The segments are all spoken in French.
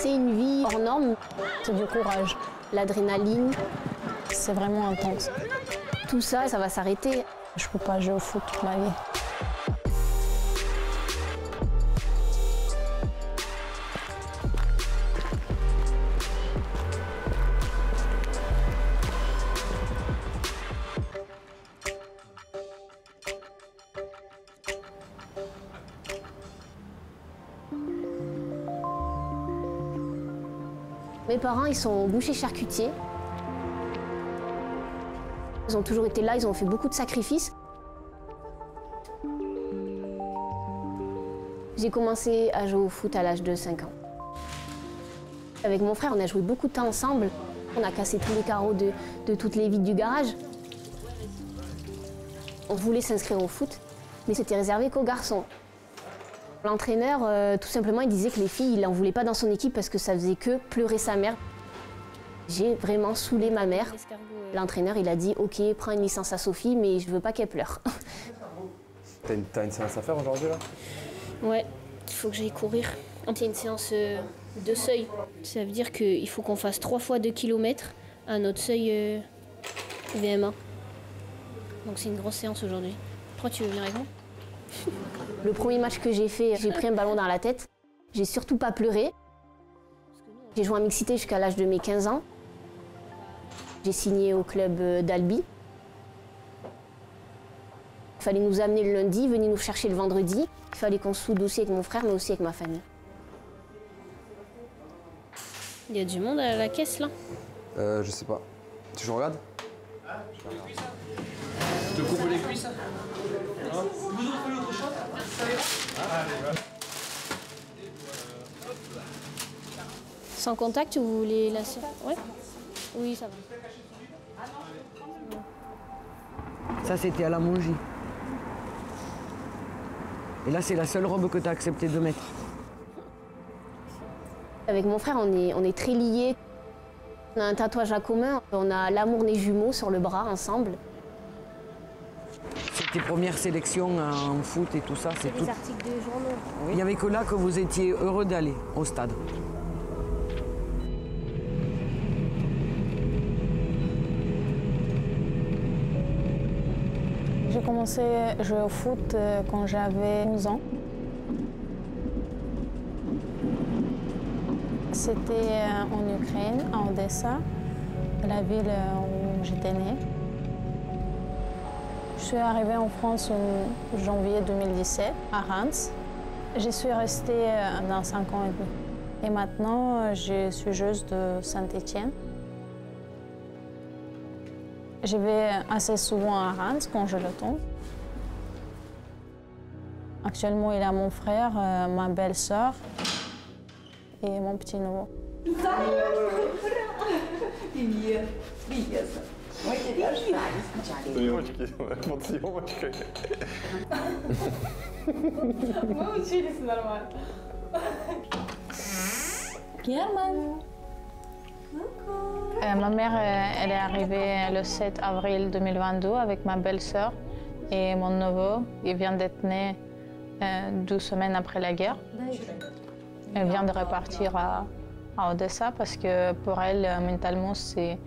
C'est une vie hors norme. C'est du courage, l'adrénaline. C'est vraiment intense. Tout ça, ça va s'arrêter. Je ne peux pas jouer au foot toute ma vie. Mes parents, ils sont bouchers charcutiers. Ils ont toujours été là, ils ont fait beaucoup de sacrifices. J'ai commencé à jouer au foot à l'âge de 5 ans. Avec mon frère, on a joué beaucoup de temps ensemble. On a cassé tous les carreaux de toutes les vitres du garage. On voulait s'inscrire au foot, mais c'était réservé qu'aux garçons. L'entraîneur, tout simplement, il disait que les filles, il n'en voulait pas dans son équipe parce que ça faisait que pleurer sa mère. J'ai vraiment saoulé ma mère. L'entraîneur, il a dit « Ok, prends une licence à Sophie, mais je veux pas qu'elle pleure. » T'as une séance à faire aujourd'hui, là? Ouais, il faut que j'aille courir. C'est une séance de seuil. Ça veut dire qu'il faut qu'on fasse 3 fois 2 km à notre seuil VMA. Donc c'est une grosse séance aujourd'hui. Pourquoi tu veux venir avec moi? Le premier match que j'ai fait, j'ai pris un ballon dans la tête. J'ai surtout pas pleuré. J'ai joué en mixité jusqu'à l'âge de mes 15 ans. J'ai signé au club d'Albi. Il fallait nous amener le lundi, venir nous chercher le vendredi. Il fallait qu'on se soude aussi avec mon frère, mais aussi avec ma famille. Il y a du monde à la caisse, là? Je sais pas. Tu regardes? Je te coupe les cuisses. Vous offrez l'autre chose? Sans contact, vous voulez la... Ouais? Oui, ça va. Ça, c'était à la Mongie. Et là, c'est la seule robe que tu as accepté de mettre. Avec mon frère, on est très liés. On a un tatouage en commun. On a l'amour né jumeaux sur le bras, ensemble. C'est tes premières sélections en foot et tout ça. C'est des articles de journaux. Il n'y avait que là que vous étiez heureux d'aller au stade. J'ai commencé à jouer au foot quand j'avais 11 ans. C'était en Ukraine, à Odessa, la ville où j'étais née. Je suis arrivée en France en janvier 2017, à Reims. J'y suis restée dans 5 ans et demi. Et maintenant, je suis joueuse de Saint-Étienne. Je vais assez souvent à Reims quand j'ai le temps. Actuellement, il a mon frère, ma belle-sœur et mon petit nouveau. Ma mère, elle est arrivée le 7 avril 2022 avec ma belle-sœur et mon neveu. Il vient d'être né 12 semaines après la guerre. Elle vient de repartir à Odessa parce que pour elle, mentalement, c'était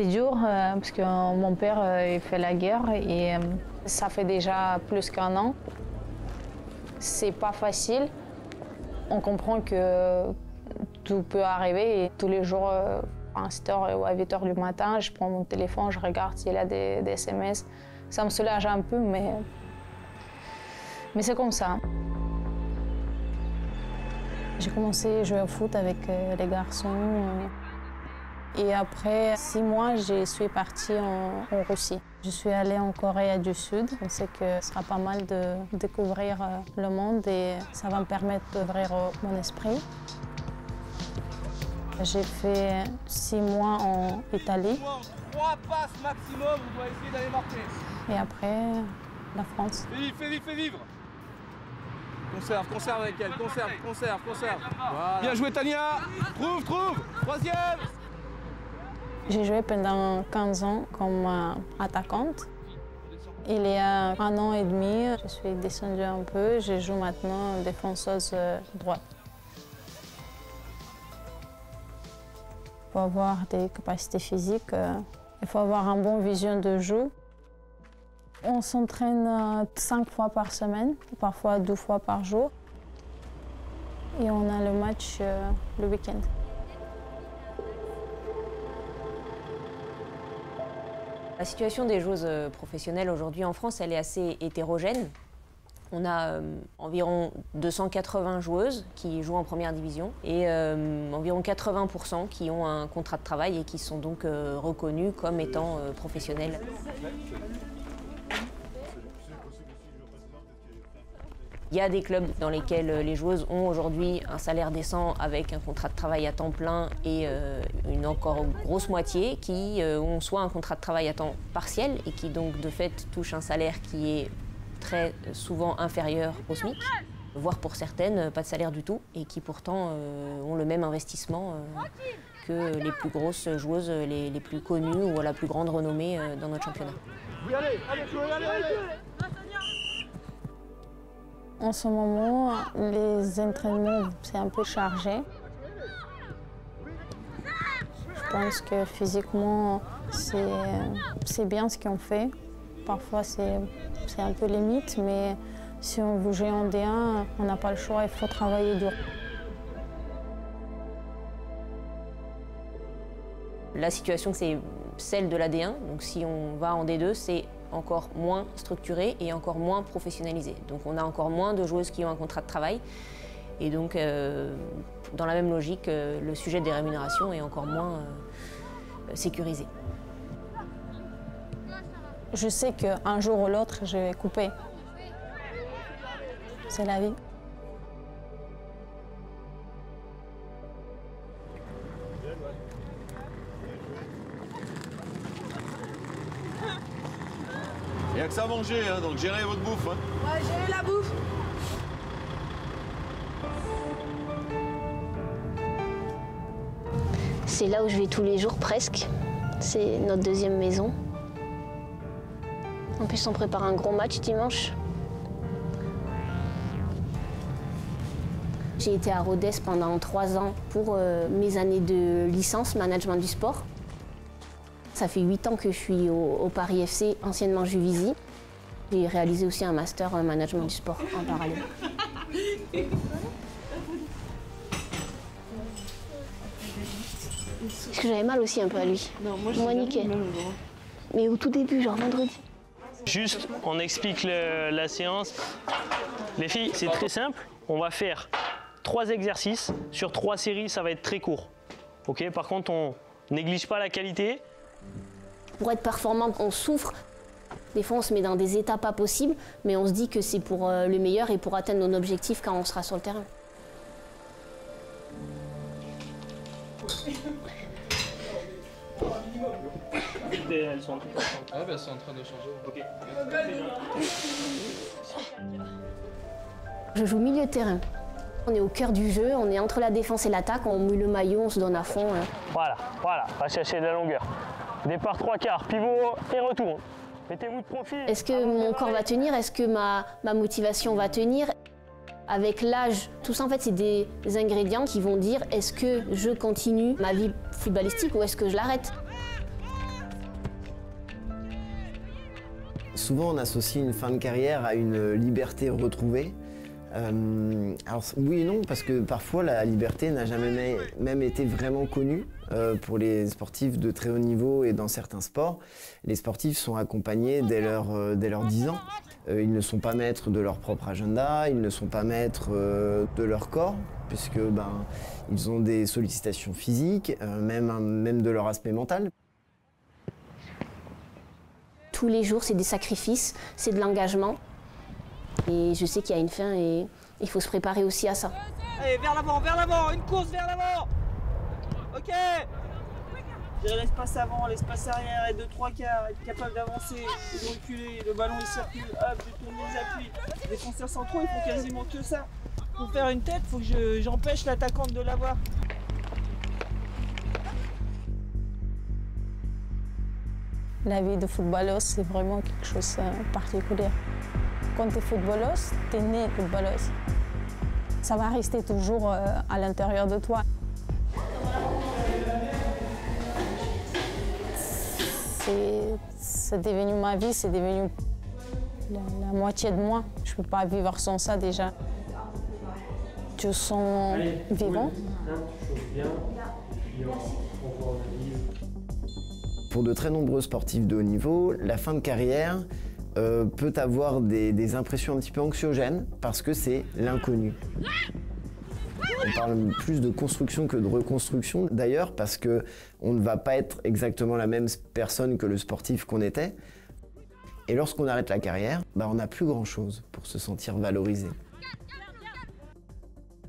dur parce que mon père il fait la guerre et ça fait déjà plus qu'1 an. C'est pas facile. On comprend que tout peut arriver et tous les jours, à 7h ou à 8h du matin, je prends mon téléphone, je regarde s'il y a des SMS. Ça me soulage un peu, mais c'est comme ça. J'ai commencé à jouer au foot avec les garçons. Et après 6 mois, je suis partie en Russie. Je suis allée en Corée du Sud. Je sais que ce sera pas mal de découvrir le monde et ça va me permettre d'ouvrir mon esprit. J'ai fait 6 mois en Italie. 3 passes maximum, on doit essayer d'aller marquer. Et après, la France. Fais vivre. Conserve avec elle, conserve. Voilà. Bien joué Tania. Trouve. 3e. J'ai joué pendant 15 ans comme attaquante. Il y a 1 an et demi, je suis descendue un peu. Je joue maintenant défenseuse droite. faut avoir des capacités physiques, il faut avoir une bonne vision de jeu. On s'entraîne 5 fois par semaine, parfois 2 fois par jour. Et on a le match le week-end. La situation des joueuses professionnelles aujourd'hui en France, elle est assez hétérogène. On a environ 280 joueuses qui jouent en première division et environ 80% qui ont un contrat de travail et qui sont donc reconnus comme étant professionnelles. Il y a des clubs dans lesquels les joueuses ont aujourd'hui un salaire décent avec un contrat de travail à temps plein et une encore grosse moitié qui ont soit un contrat de travail à temps partiel et qui donc de fait touchent un salaire qui est très souvent inférieur au SMIC, voire pour certaines pas de salaire du tout et qui pourtant ont le même investissement que les plus grosses joueuses, les plus connues ou à la plus grande renommée dans notre championnat. Oui, allez, allez. En ce moment, les entraînements, c'est un peu chargé. Je pense que physiquement, c'est bien ce qu'on fait. Parfois, c'est un peu limite, mais si on veut jouer en D1, on n'a pas le choix, il faut travailler dur. La situation, c'est celle de la D1. Donc si on va en D2, c'est encore moins structuré et encore moins professionnalisé. Donc on a encore moins de joueuses qui ont un contrat de travail. Et donc, dans la même logique, le sujet des rémunérations est encore moins sécurisé. Je sais qu'un jour ou l'autre, je vais couper. C'est la vie. Il n'y a que ça à manger, hein, donc gérez votre bouffe. Hein. Ouais, gérez la bouffe. C'est là où je vais tous les jours presque. C'est notre deuxième maison. En plus, on prépare un gros match dimanche. J'ai été à Rodez pendant 3 ans pour mes années de licence management du sport. Ça fait 8 ans que je suis au Paris FC, anciennement Juvisy. J'ai réalisé aussi un master en management du sport en parallèle. Parce que j'avais mal aussi un peu à lui. Non, moi nickel. Mais au tout début, genre vendredi. Juste, on explique la séance. Les filles, c'est très simple. On va faire 3 exercices. Sur 3 séries, ça va être très court. Okay, par contre, on néglige pas la qualité. Pour être performante, on souffre. Des fois, on se met dans des états pas possibles, mais on se dit que c'est pour le meilleur et pour atteindre nos objectifs quand on sera sur le terrain. Elles sont elles sont en train de changer. Okay. Je joue milieu de terrain. On est au cœur du jeu, on est entre la défense et l'attaque, on mouille le maillot, on se donne à fond. Voilà, va chercher de la longueur. Départ 3/4, pivot et retour. Mettez-vous de profil. Est-ce que mon corps va tenir? Est-ce que ma motivation va tenir? Avec l'âge, tout ça en fait c'est des ingrédients qui vont dire est-ce que je continue ma vie footballistique ou est-ce que je l'arrête? Souvent on associe une fin de carrière à une liberté retrouvée. Alors oui et non, parce que parfois la liberté n'a jamais même été vraiment connue pour les sportifs de très haut niveau et dans certains sports. Les sportifs sont accompagnés dès leurs 10 ans. Ils ne sont pas maîtres de leur propre agenda, ils ne sont pas maîtres de leur corps, puisque ils ont des sollicitations physiques, même de leur aspect mental. Tous les jours, c'est des sacrifices, c'est de l'engagement. Et je sais qu'il y a une fin et il faut se préparer aussi à ça. Allez, vers l'avant, une course vers l'avant. Ok. L'espace avant, l'espace arrière et 2-3 quarts, être capable d'avancer, de reculer, le ballon il circule, hop, de tourner les appuis. Les défenseurs centraux, ils font quasiment que ça. Pour faire une tête, il faut que j'empêche l'attaquante de l'avoir. La vie de footballeuse, c'est vraiment quelque chose de particulier. Quand tu es footballeuse, tu es née footballeuse. Ça va rester toujours à l'intérieur de toi. c'est devenu ma vie, c'est devenu la moitié de moi. Je ne peux pas vivre sans ça déjà. Je sens vivant. Pour de très nombreux sportifs de haut niveau, la fin de carrière peut avoir des impressions un petit peu anxiogènes parce que c'est l'inconnu. On parle plus de construction que de reconstruction, d'ailleurs, parce qu'on ne va pas être exactement la même personne que le sportif qu'on était. Et lorsqu'on arrête la carrière, on n'a plus grand-chose pour se sentir valorisé.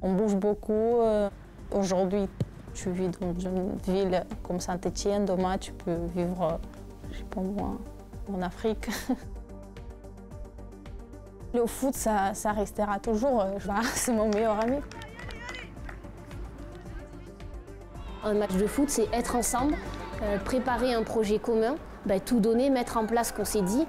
On bouge beaucoup. Aujourd'hui, tu vis dans une ville comme Saint-Étienne. Demain, tu peux vivre, je sais pas moi, en Afrique. Le foot, ça restera toujours. C'est mon meilleur ami. Un match de foot, c'est être ensemble, préparer un projet commun, tout donner, mettre en place ce qu'on s'est dit.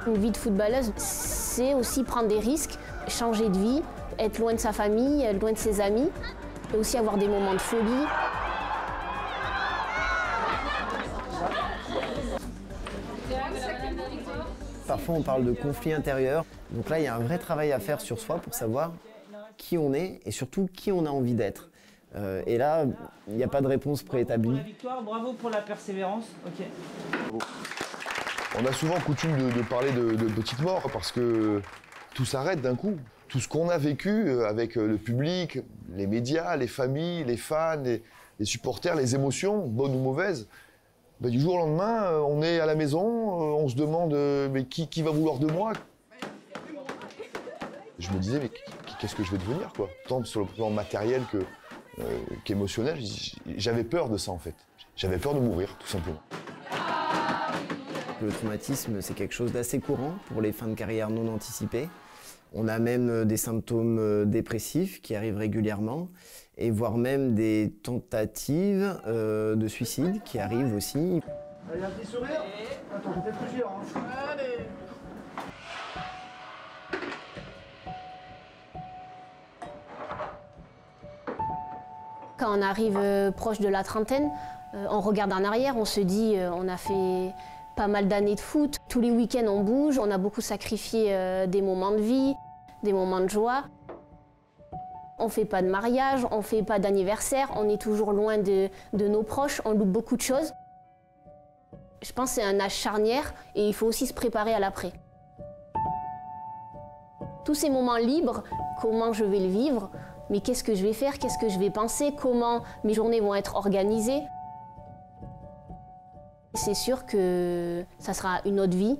Une vie de footballeuse, c'est aussi prendre des risques, changer de vie, être loin de sa famille, loin de ses amis, et aussi avoir des moments de folie. Parfois, on parle de conflit intérieur. Donc là, il y a un vrai travail à faire sur soi pour savoir qui on est et surtout qui on a envie d'être. Et là, il n'y a pas de réponse préétablie. La victoire, bravo pour la persévérance. Ok. Bravo. On a souvent coutume de parler de petites morts parce que tout s'arrête d'un coup. Tout ce qu'on a vécu avec le public, les médias, les familles, les fans, les supporters, les émotions, bonnes ou mauvaises, du jour au lendemain, on est à la maison, on se demande mais qui va vouloir de moi? Je me disais mais qu'est-ce que je vais devenir quoi? Tant sur le plan matériel qu'émotionnel, j'avais peur de ça en fait. J'avais peur de mourir tout simplement. Le traumatisme, c'est quelque chose d'assez courant pour les fins de carrière non anticipées. On a même des symptômes dépressifs qui arrivent régulièrement et voire même des tentatives de suicide qui arrivent aussi. Allez, un petit sourire. Attends, je vais peut-être plus hein. Allez. Quand on arrive proche de la trentaine, on regarde en arrière, on se dit on a fait pas mal d'années de foot. Tous les week-ends on bouge, on a beaucoup sacrifié des moments de vie, des moments de joie. On ne fait pas de mariage, on ne fait pas d'anniversaire, on est toujours loin de nos proches, on loupe beaucoup de choses. Je pense que c'est un âge charnière et il faut aussi se préparer à l'après. Tous ces moments libres, comment je vais le vivre, mais qu'est-ce que je vais faire, qu'est-ce que je vais penser, comment mes journées vont être organisées. C'est sûr que ça sera une autre vie.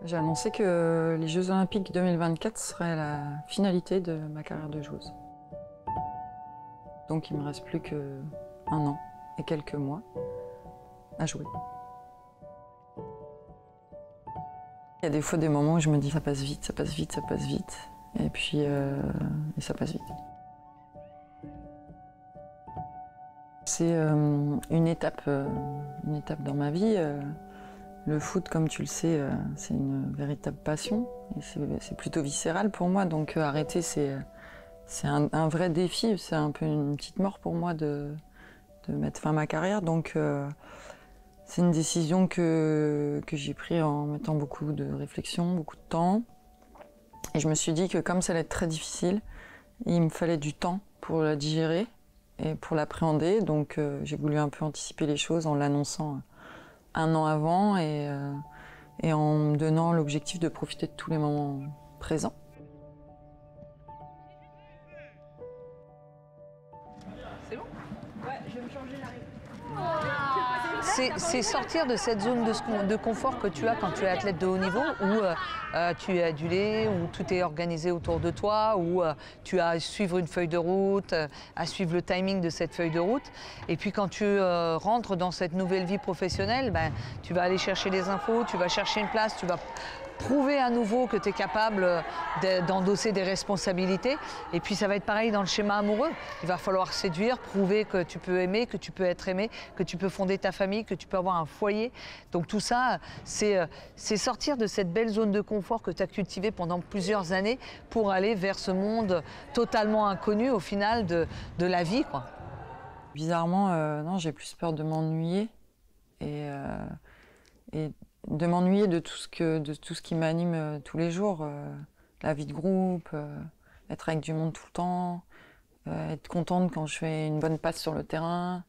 J'ai annoncé que les Jeux Olympiques 2024 seraient la finalité de ma carrière de joueuse. Donc il me reste plus qu'un an et quelques mois à jouer. Il y a des fois des moments où je me dis ça passe vite, ça passe vite, ça passe vite. Et puis et ça passe vite. C'est une étape dans ma vie. Le foot, comme tu le sais, c'est une véritable passion. Et c'est plutôt viscéral pour moi. Donc arrêter, c'est un vrai défi. C'est un peu une petite mort pour moi de mettre fin à ma carrière. Donc c'est une décision que j'ai prise en mettant beaucoup de réflexion, beaucoup de temps. Et je me suis dit que comme ça allait être très difficile, il me fallait du temps pour la digérer et pour l'appréhender. Donc j'ai voulu un peu anticiper les choses en l'annonçant un an avant et en me donnant l'objectif de profiter de tous les moments présents. C'est bon? Ouais, je vais me changer la C'est sortir de cette zone de confort que tu as quand tu es athlète de haut niveau, où tu es adulé, où tout est organisé autour de toi, où tu as à suivre une feuille de route, à suivre le timing de cette feuille de route. Et puis quand tu rentres dans cette nouvelle vie professionnelle, tu vas aller chercher les infos, tu vas chercher une place, tu vas prouver à nouveau que tu es capable d'endosser des responsabilités. Et puis ça va être pareil dans le schéma amoureux. Il va falloir séduire, prouver que tu peux aimer, que tu peux être aimé, que tu peux fonder ta famille, que tu peux avoir un foyer. Donc tout ça, c'est sortir de cette belle zone de confort confort que tu as cultivé pendant plusieurs années pour aller vers ce monde totalement inconnu au final de la vie, quoi. Bizarrement, non, j'ai plus peur de m'ennuyer et de m'ennuyer de tout ce qui m'anime tous les jours. La vie de groupe, être avec du monde tout le temps, être contente quand je fais une bonne passe sur le terrain,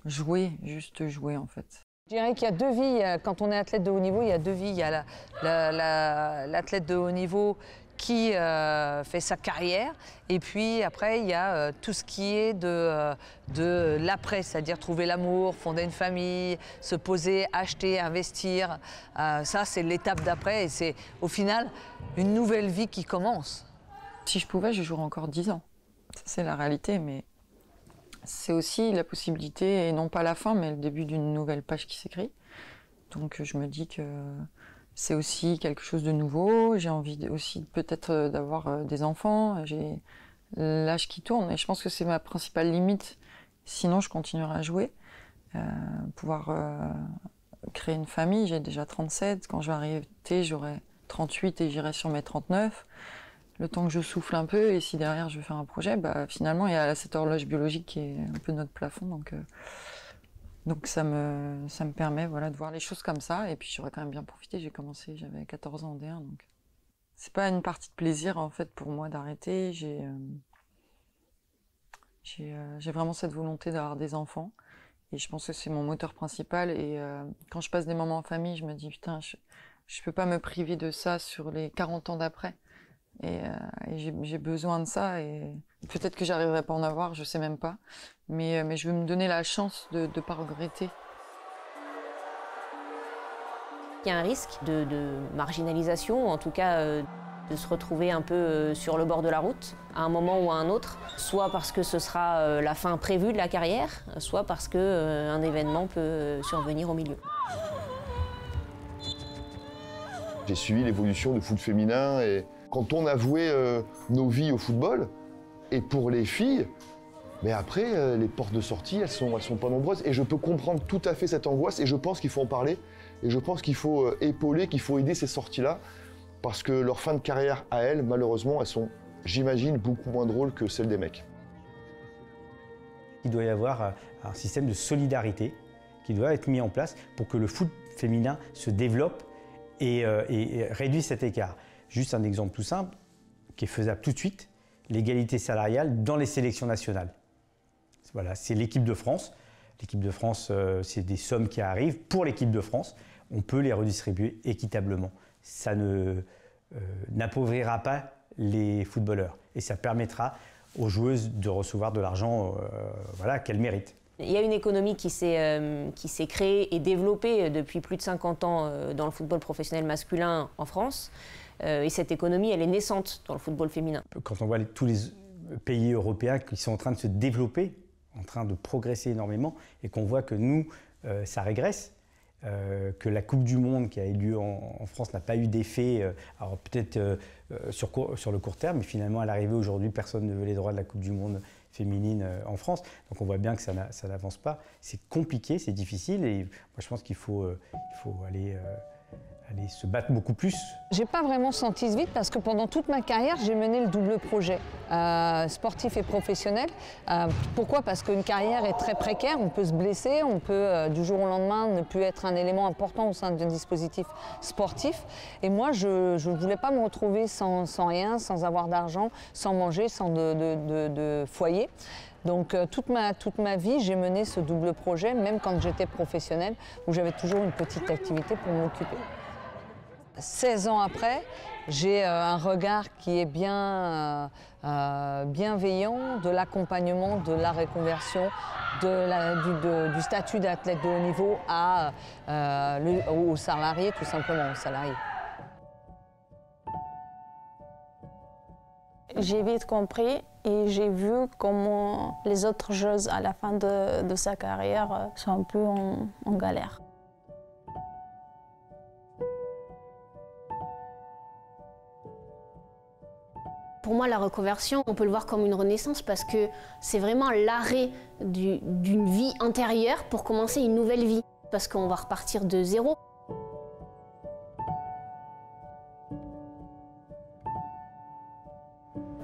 jouer, juste jouer en fait. Je dirais qu'il y a deux vies. Quand on est athlète de haut niveau, il y a deux vies. Il y a l'athlète de haut niveau qui fait sa carrière, et puis après il y a tout ce qui est de l'après, c'est-à-dire trouver l'amour, fonder une famille, se poser, acheter, investir. Ça c'est l'étape d'après et c'est au final une nouvelle vie qui commence. Si je pouvais, je jouerais encore 10 ans. Ça, c'est la réalité, mais c'est aussi la possibilité, et non pas la fin, mais le début d'une nouvelle page qui s'écrit. Donc je me dis que c'est aussi quelque chose de nouveau. J'ai envie aussi peut-être d'avoir des enfants. J'ai l'âge qui tourne et je pense que c'est ma principale limite. Sinon, je continuerai à jouer. Pouvoir créer une famille. J'ai déjà 37. Quand je vais arrêter, j'aurai 38 et j'irai sur mes 39. Le temps que je souffle un peu et si derrière je veux faire un projet, bah, finalement, il y a cette horloge biologique qui est un peu notre plafond. Donc ça me permet voilà, de voir les choses comme ça. Et puis j'aurais quand même bien profité. J'ai commencé, j'avais 14 ans en D1. Donc c'est pas une partie de plaisir en fait pour moi d'arrêter. J'ai vraiment cette volonté d'avoir des enfants. Et je pense que c'est mon moteur principal. Et quand je passe des moments en famille, je me dis putain, je peux pas me priver de ça sur les 40 ans d'après. Et j'ai besoin de ça. Et peut-être que j'arriverai pas à en avoir, je sais même pas. Mais je veux me donner la chance de ne pas regretter. Il y a un risque de marginalisation, en tout cas de se retrouver un peu sur le bord de la route, à un moment ou à un autre, soit parce que ce sera la fin prévue de la carrière, soit parce qu'un événement peut survenir au milieu. J'ai suivi l'évolution du foot féminin et quand on a voué nos vies au football, et pour les filles, mais après, les portes de sortie, elles sont pas nombreuses. Et je peux comprendre tout à fait cette angoisse et je pense qu'il faut en parler. Et je pense qu'il faut épauler, qu'il faut aider ces sorties-là. Parce que leur fin de carrière à elles, malheureusement, elles sont, j'imagine, beaucoup moins drôles que celles des mecs. Il doit y avoir un système de solidarité qui doit être mis en place pour que le foot féminin se développe et réduise cet écart. Juste un exemple tout simple, qui est faisable tout de suite, l'égalité salariale dans les sélections nationales. Voilà, c'est l'équipe de France. L'équipe de France, c'est des sommes qui arrivent pour l'équipe de France. On peut les redistribuer équitablement. Ça n'appauvrira pas les footballeurs et ça permettra aux joueuses de recevoir de l'argent voilà, qu'elles méritent. Il y a une économie qui s'est créée et développée depuis plus de 50 ans dans le football professionnel masculin en France. Et cette économie, elle est naissante dans le football féminin. Quand on voit tous les pays européens qui sont en train de se développer, en train de progresser énormément, et qu'on voit que nous, ça régresse, que la Coupe du Monde qui a eu lieu en France n'a pas eu d'effet, alors peut-être sur le court terme, mais finalement à l'arrivée aujourd'hui, personne ne veut les droits de la Coupe du Monde féminine en France. Donc on voit bien que ça n'avance pas. C'est compliqué, c'est difficile, et moi je pense qu'il faut aller se battre beaucoup plus. J'ai pas vraiment senti ce vide parce que pendant toute ma carrière, j'ai mené le double projet, sportif et professionnel. Pourquoi? Parce qu'une carrière est très précaire, on peut se blesser, on peut du jour au lendemain ne plus être un élément important au sein d'un dispositif sportif. Et moi, je ne voulais pas me retrouver sans rien, sans avoir d'argent, sans manger, sans de foyer. Donc toute ma vie, j'ai mené ce double projet, même quand j'étais professionnelle, où j'avais toujours une petite activité pour m'occuper. 16 ans après, j'ai un regard qui est bien bienveillant de l'accompagnement, de la reconversion, du statut d'athlète de haut niveau aux salariés, tout simplement aux salariés. J'ai vite compris et j'ai vu comment les autres joueuses à la fin de sa carrière sont un peu en galère. Pour moi, la reconversion, on peut le voir comme une renaissance parce que c'est vraiment l'arrêt d'une vie antérieure pour commencer une nouvelle vie. Parce qu'on va repartir de zéro.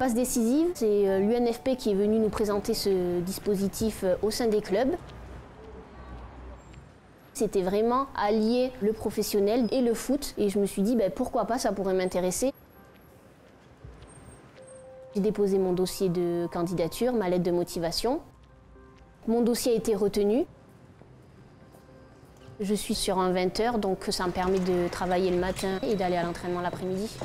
passe décisive, c'est l'UNFP qui est venu nous présenter ce dispositif au sein des clubs. C'était vraiment allier le professionnel et le foot. Et je me suis dit, pourquoi pas, ça pourrait m'intéresser. J'ai déposé mon dossier de candidature, ma lettre de motivation. Mon dossier a été retenu. Je suis sur un 20 heures, donc ça me permet de travailler le matin et d'aller à l'entraînement l'après-midi.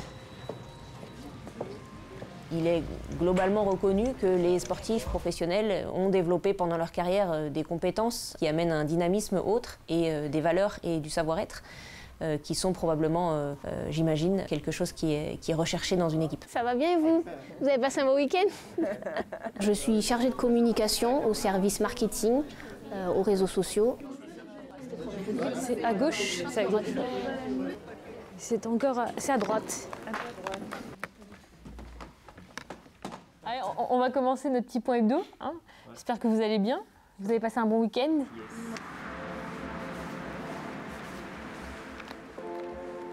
Il est globalement reconnu que les sportifs professionnels ont développé pendant leur carrière des compétences qui amènent un dynamisme autre et des valeurs et du savoir-être qui sont probablement, j'imagine, quelque chose qui est recherché dans une équipe. Ça va bien et vous? Vous avez passé un beau week-end? Je suis chargée de communication au service marketing, aux réseaux sociaux. C'est à gauche, c'est à droite. C'est encore, c'est à droite. Allez, on va commencer notre petit point hebdo. Hein. J'espère que vous allez bien. Vous avez passé un bon week-end.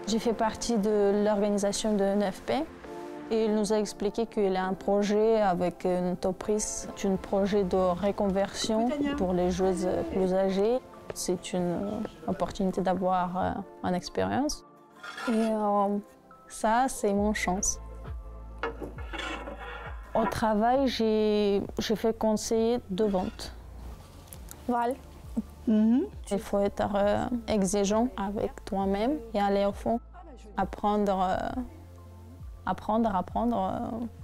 J'ai fait partie de l'organisation de l'UNFP. Et il nous a expliqué qu'il a un projet avec une entreprise, un projet de reconversion pour les joueuses plus âgées. C'est une opportunité d'avoir une expérience. Et ça, c'est mon chance. Au travail, j'ai fait conseiller de vente. Val. Il faut être exigeant avec toi-même et aller au fond. Apprendre.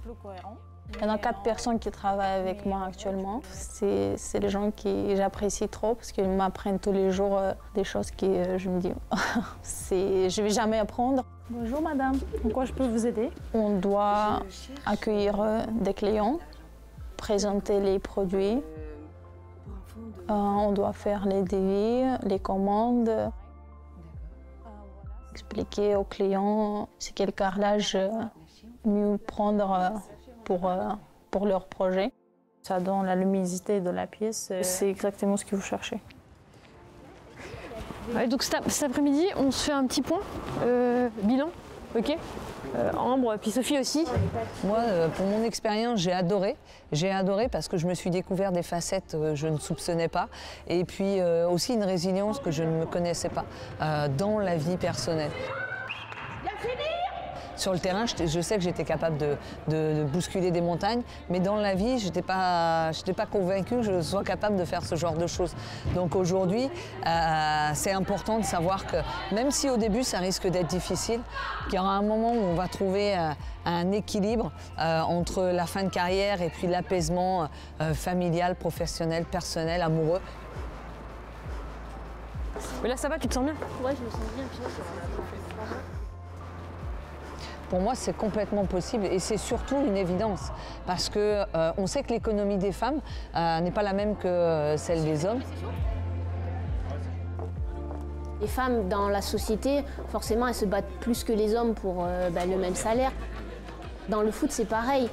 Plus cohérent. Il y en a 4 personnes qui travaillent avec moi actuellement. C'est les gens que j'apprécie trop parce qu'ils m'apprennent tous les jours des choses que je me dis je ne vais jamais apprendre. Bonjour madame, en quoi je peux vous aider? On doit accueillir des clients, présenter les produits, on doit faire les devis, les commandes, expliquer aux clients c'est quel carrelage mieux prendre pour leur projet. Ça donne la luminosité de la pièce, c'est exactement ce que vous cherchez. Ouais, donc cet après-midi, on se fait un petit point bilan, ok? Ambre, puis Sophie aussi. Moi, pour mon expérience, j'ai adoré. J'ai adoré parce que je me suis découvert des facettes que je ne soupçonnais pas. Et puis aussi une résilience que je ne me connaissais pas dans la vie personnelle. Sur le terrain, je sais que j'étais capable de bousculer des montagnes, mais dans la vie, je n'étais pas convaincue que je sois capable de faire ce genre de choses. Donc aujourd'hui, c'est important de savoir que même si au début, ça risque d'être difficile, qu'il y aura un moment où on va trouver un équilibre entre la fin de carrière et puis l'apaisement familial, professionnel, personnel, amoureux. Mais là, ça va, tu te sens bien? Ouais, je me sens bien. Pour moi, c'est complètement possible et c'est surtout une évidence parce qu'on sait que l'économie des femmes n'est pas la même que celle des hommes. Les femmes dans la société, forcément, elles se battent plus que les hommes pour le même salaire. Dans le foot, c'est pareil.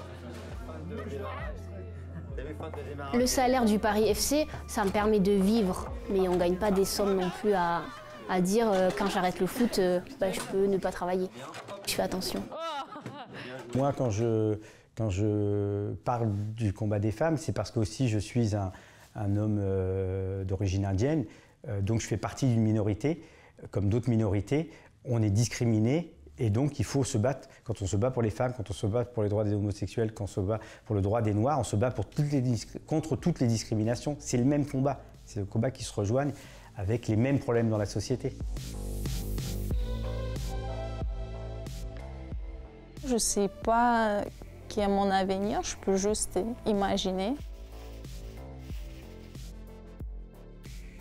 Le salaire du Paris FC, ça me permet de vivre, mais on ne gagne pas des sommes non plus à dire quand j'arrête le foot, je peux ne pas travailler. Je fais attention. Moi, quand je parle du combat des femmes, c'est parce que aussi je suis un homme d'origine indienne, donc je fais partie d'une minorité. Comme d'autres minorités, on est discriminé et donc il faut se battre. Quand on se bat pour les femmes, quand on se bat pour les droits des homosexuels, quand on se bat pour le droit des Noirs, on se bat contre toutes les discriminations. C'est le même combat. C'est le combat qui se rejoignent avec les mêmes problèmes dans la société. Je ne sais pas qui est mon avenir, je peux juste imaginer.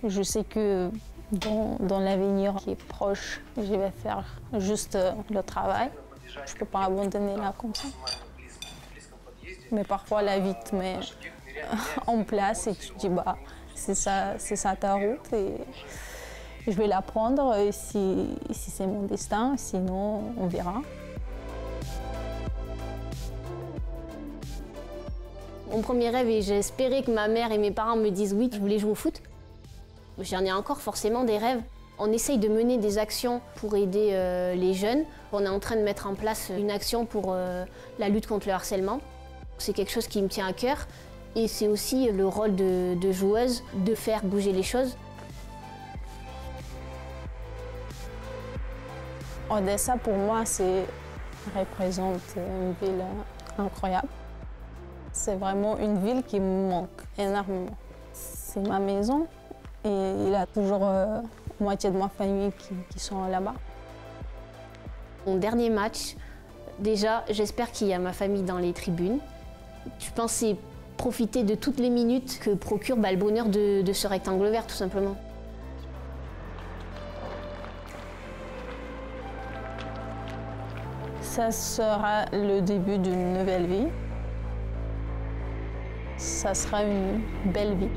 Je sais que dans l'avenir qui est proche, je vais faire juste le travail. Je ne peux pas abandonner là comme ça. Mais parfois la vie te met en place et tu te dis c'est ça ta route et je vais la prendre si c'est mon destin, sinon on verra. Mon premier rêve, et j'ai espéré que ma mère et mes parents me disent oui, je voulais jouer au foot. J'en ai encore forcément des rêves. On essaye de mener des actions pour aider les jeunes. On est en train de mettre en place une action pour la lutte contre le harcèlement. C'est quelque chose qui me tient à cœur et c'est aussi le rôle de joueuse de faire bouger les choses. Odessa, pour moi, représente une ville incroyable. C'est vraiment une ville qui me manque énormément. C'est ma maison et il y a toujours moitié de ma famille qui sont là-bas. Mon dernier match, déjà, j'espère qu'il y a ma famille dans les tribunes. Je pense que c'est profiter de toutes les minutes que procure le bonheur de ce rectangle vert, tout simplement. Ça sera le début d'une nouvelle vie. Ça sera une belle vie.